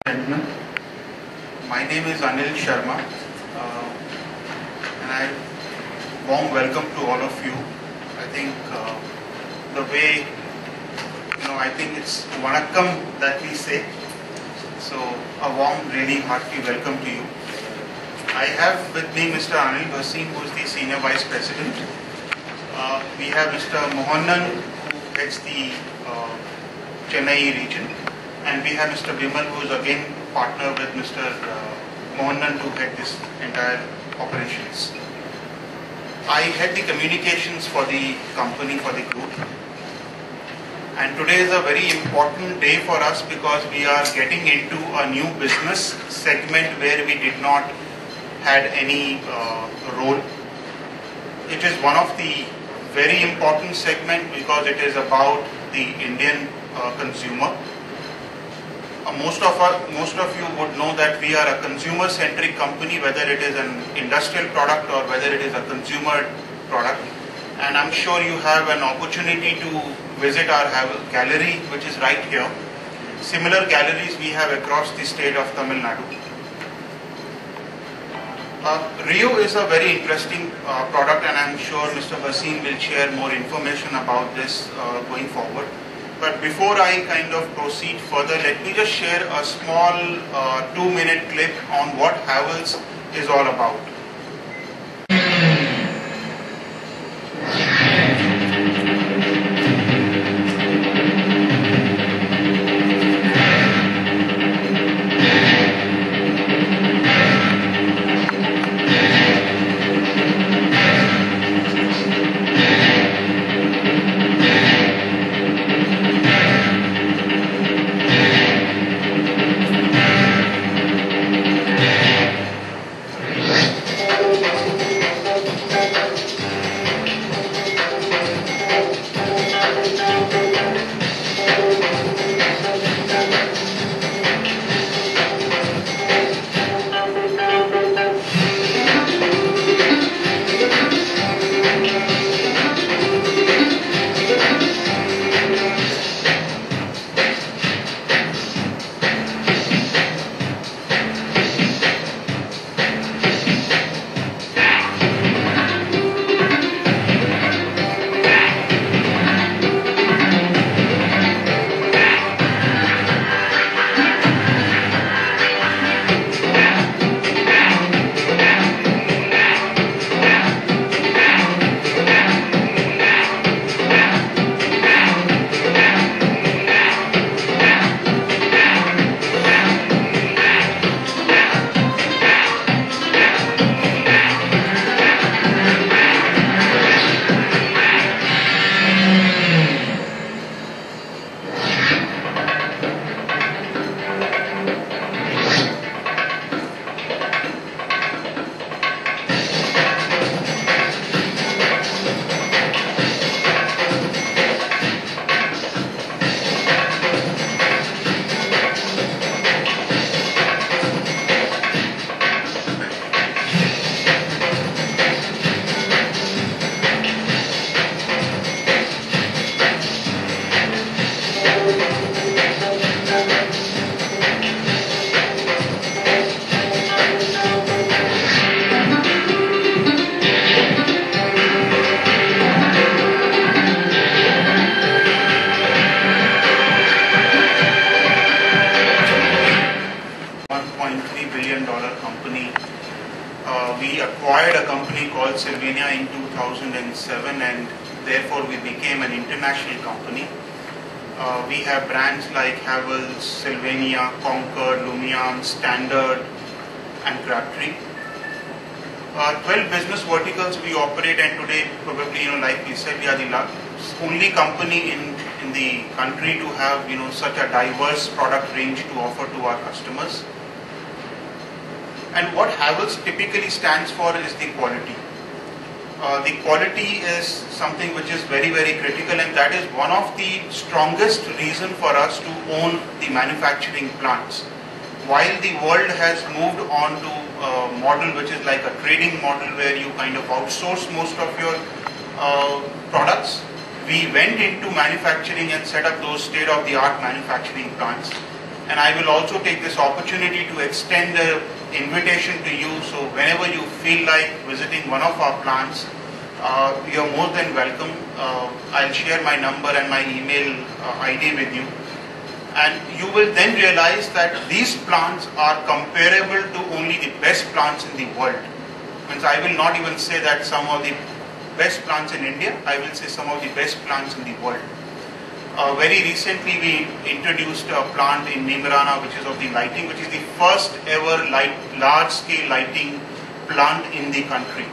Gentlemen, my name is Anil Sharma, and I warm welcome to all of you. I think the way, I think it's Vanakkam that we say. So a warm, really hearty welcome to you. I have with me Mr. Anil Bhasin, who is the Senior Vice President. We have Mr. Mohannan, who heads the Chennai region. And we have Mr. Bimal, who is again partner with Mr. Mohannan to head this entire operations. I head the communications for the company, for the group. And today is a very important day for us because we are getting into a new business segment where we did not had any role. It is one of the very important segment because it is about the Indian consumer. Most of you would know that we are a consumer-centric company, whether it is an industrial product or whether it is a consumer product. And I'm sure you have an opportunity to visit our gallery, which is right here. Similar galleries we have across the state of Tamil Nadu. Rio is a very interesting product, and I'm sure Mr. Bhasin will share more information about this going forward. But before I kind of proceed further, let me just share a small 2-minute clip on what Havells is all about. company. We acquired a company called Sylvania in 2007, and therefore we became an international company. We have brands like Havells, Sylvania, Concord, Lumion, Standard and Crabtree. 12 business verticals we operate, and today probably, like we said, we are the only company in the country to have, such a diverse product range to offer to our customers. And what Havells typically stands for is the quality. The quality is something which is very, very critical, and that is one of the strongest reason for us to own the manufacturing plants. While the world has moved on to a model which is like a trading model where you kind of outsource most of your products, we went into manufacturing and set up those state-of-the-art manufacturing plants. And I will also take this opportunity to extend an invitation to you. So whenever you feel like visiting one of our plants, you're more than welcome. I'll share my number and my email ID with you. And you will then realize that these plants are comparable to only the best plants in the world. Means I will not even say that some of the best plants in India, I will say some of the best plants in the world. Very recently we introduced a plant in Neemrana which is of the lighting, which is the first ever large scale lighting plant in the country.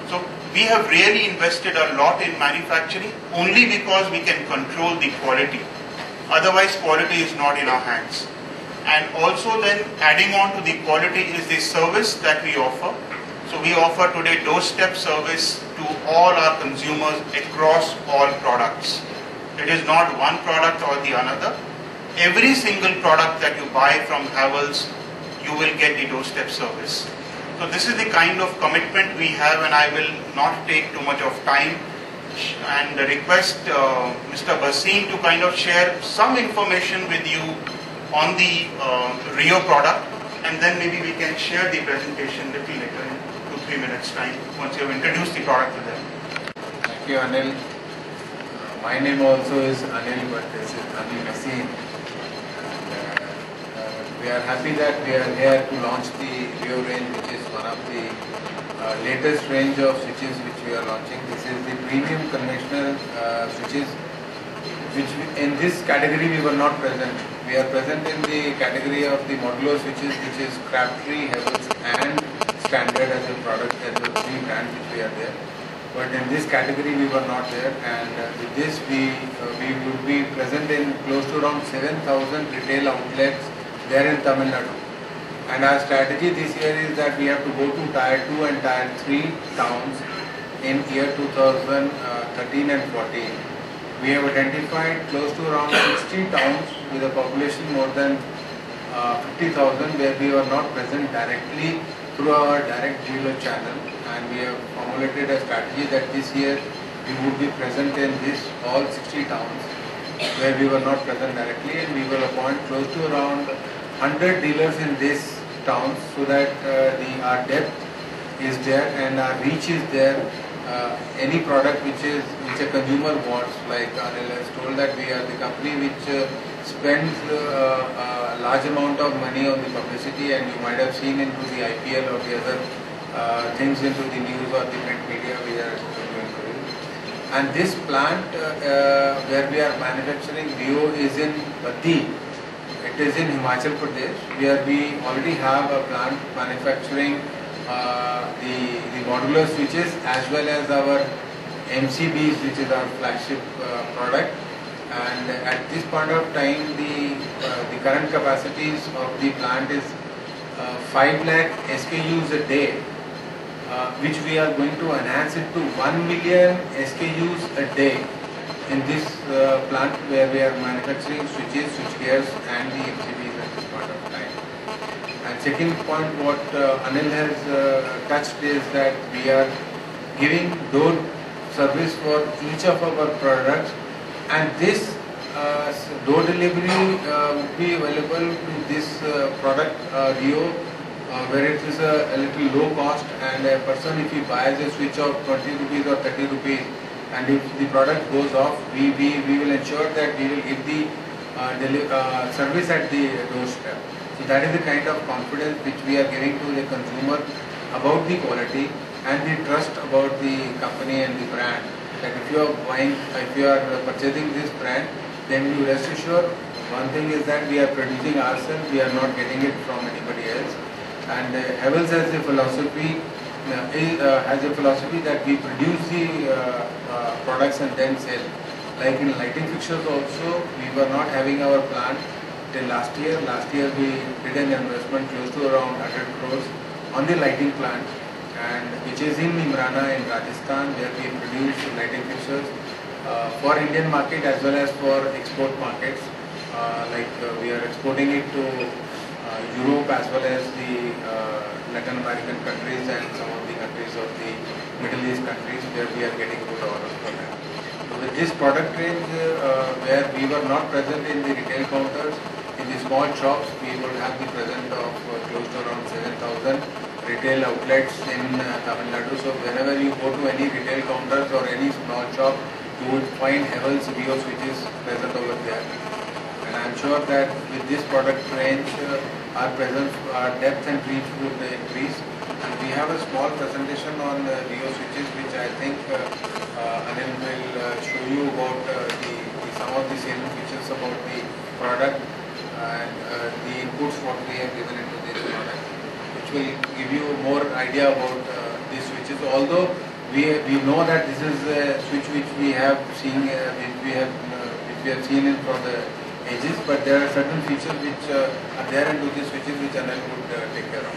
So we have really invested a lot in manufacturing only because we can control the quality. Otherwise quality is not in our hands. And also then adding on to the quality is the service that we offer. So we offer today doorstep service to all our consumers across all products. It is not one product or the another. Every single product that you buy from Havells, you will get the doorstep service. So this is the kind of commitment we have, and I will not take too much of time and request Mr. Bhasin to kind of share some information with you on the Rio product, and then maybe we can share the presentation little later in 2-3 minutes time once you have introduced the product to them. Thank you, Anil. My name also is Anil, but this is Anil Bhasin. We are happy that we are here to launch the Rio range, which is one of the latest range of switches which we are launching. This is the premium conventional switches, which in this category we were not present. We are present in the category of the modular switches, which is Crabtree, Havells and Standard as a product, as the three brands which we are there. But in this category we were not there, and with this we would be present in close to around 7,000 retail outlets there in Tamil Nadu. And our strategy this year is that we have to go to Tier 2 and Tier 3 towns in year 2013 and 14. We have identified close to around 60 towns with a population more than 50,000 where we were not present directly through our direct dealer channel, and we have formulated a strategy that this year we would be present in all 60 towns where we were not present directly, and we will appoint close to around 100 dealers in these towns so that our depth is there and our reach is there. Any product which a consumer wants, like Anil has told, that we are the company which spends a large amount of money on the publicity, and you might have seen into the IPL or the other things into the news or the print media we are doing. And this plant where we are manufacturing Rio is in Baddi. It is in Himachal Pradesh, where we already have a plant manufacturing the modular switches as well as our MCBs, which is our flagship product. And at this point of time, the current capacities of the plant is 5 lakh SKUs a day, which we are going to enhance it to 1 million SKUs a day in this plant where we are manufacturing switches, switch gears and the MCBs at this point of time. And second point what Anil has touched is that we are giving door service for each of our products, and this door delivery would be available to this product Rio, where it is a little low cost, and a person, if he buys a switch of 20 rupees or 30 rupees, and if the product goes off, we will ensure that we will give the service at the doorstep. So that is the kind of confidence which we are giving to the consumer about the quality and the trust about the company and the brand. That if you are purchasing this brand, then you rest assured, one thing is that we are producing ourselves, we are not getting it from anybody else. And Havells has a philosophy that we produce the products and then sell. Like in lighting fixtures also, we were not having our plant till last year. Last year we did an investment close to around 100 crores on the lighting plant, and which is in Neemrana in Rajasthan, where we produce lighting fixtures for Indian market as well as for export markets. We are exporting it to Europe as well as the Latin American countries and some of the countries of the Middle East countries, where we are getting good orders for them. So with this product range, where we were not present in the retail counters, in the small shops. We would have the presence of close to around 7,000 retail outlets in Tamil Nadu. So whenever you go to any retail counters or any small shop, you would find Havells Rio switches present over there. And I am sure that with this product range, our presence, our depth and reach would increase. And we have a small presentation on Rio switches, which I think Anil will show you about some of the salient features about the product and the inputs what we have given into this product, which will give you more idea about these switches. Although we know that this is a switch which we have seen, which we have seen in from the ages, but there are certain features which are there into these switches which Anil would take care of.